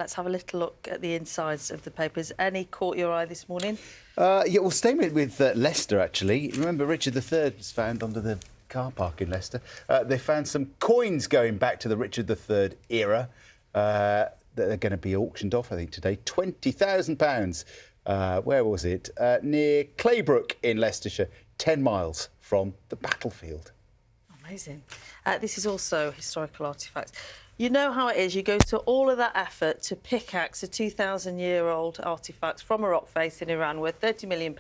Let's have a little look at the insides of the papers. Any caught your eye this morning? Yeah, well, staying with Leicester, actually. Remember, Richard III was found under the car park in Leicester. They found some coins going back to the Richard III era that are going to be auctioned off, I think, today. £20,000. Where was it? Near Claybrook in Leicestershire, 10 miles from the battlefield. Amazing. This is also historical artefacts. You know how it is. You go to all of that effort to pickaxe a 2,000-year-old artefact from a rock face in Iran worth £30 million.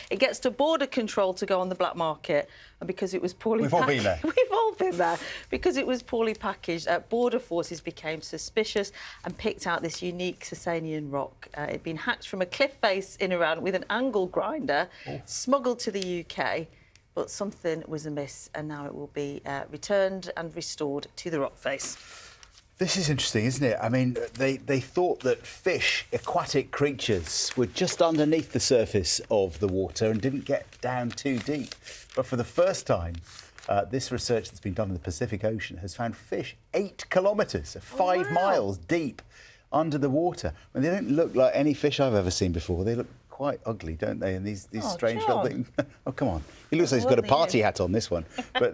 It gets to border control to go on the black market, and because it was poorly We've all been there. We've all been there. Because it was poorly packaged, border forces became suspicious and picked out this unique Sasanian rock. It'd been hacked from a cliff face in Iran with an angle grinder, smuggled to the UK. But something was amiss, and now it will be returned and restored to the rock face. This is interesting, isn't it? I mean, they thought that fish, aquatic creatures, were just underneath the surface of the water and didn't get down too deep. But for the first time, this research that's been done in the Pacific Ocean has found fish 8 kilometres, 5 miles deep under the water. I mean, they don't look like any fish I've ever seen before. They look quite ugly, don't they? And these strange little things. Oh, come on. He looks like he's got a party hat on, this one. But,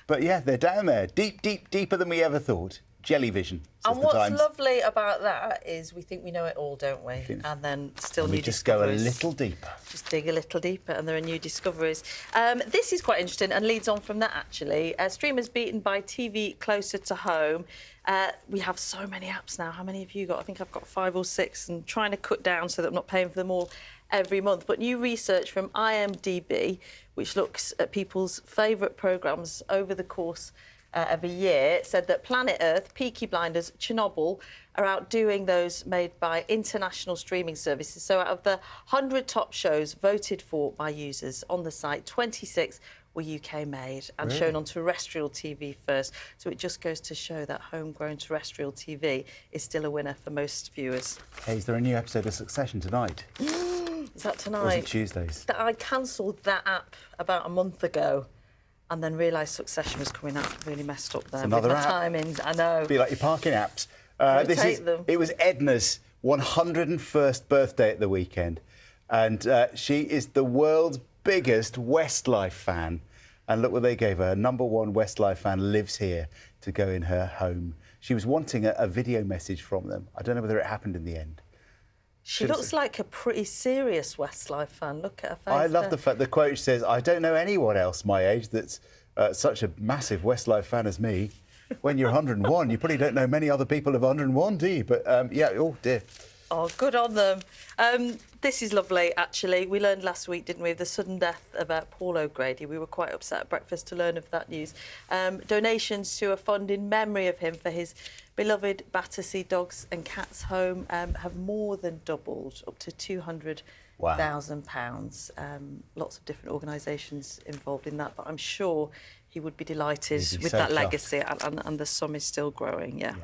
but yeah, they're down there, deep, deep, deeper than we ever thought. Jelly vision, says and the what's Times. Lovely about that is we think we know it all, don't we? And then still and new we just discoveries. go a little deeper. Just dig a little deeper, and there are new discoveries. This is quite interesting and leads on from that, actually. Streamers beaten by TV closer to home. We have so many apps now. How many have you got? I think I've got 5 or 6, and trying to cut down so that I'm not paying for them all every month. But new research from IMBd, which looks at people's favourite programmes over the course of a year, said that Planet Earth, Peaky Blinders, Chernobyl are outdoing those made by international streaming services. So out of the 100 top shows voted for by users on the site, 26 were UK-made and shown on terrestrial TV first. So it just goes to show that homegrown terrestrial TV is still a winner for most viewers. Hey, is there a new episode of Succession tonight? Is that tonight? Or is it Tuesdays? I cancelled that app about a month ago and then realised Succession was coming out. Really messed up there. Another with app. my timings, I know. Be like your parking apps. It was Edna's 101st birthday at the weekend, and she is the world's biggest Westlife fan. And look what they gave her. #1 Westlife fan lives here to go in her home. She was wanting a video message from them. I don't know whether it happened in the end. She looks like a pretty serious Westlife fan. Look at her face. I love the fact the quote says, "I don't know anyone else my age that's such a massive Westlife fan as me." When you're 101, you probably don't know many other people of 101, do you? But yeah, oh dear. Oh, good on them. This is lovely, actually. We learned last week, didn't we, of the sudden death of Paul O'Grady. We were quite upset at breakfast to learn of that news. Donations to a fund in memory of him for his beloved Battersea Dogs and Cats home have more than doubled, up to £200,000. Lots of different organisations involved in that, but I'm sure he would be delighted with that legacy, and the sum is still growing, yeah.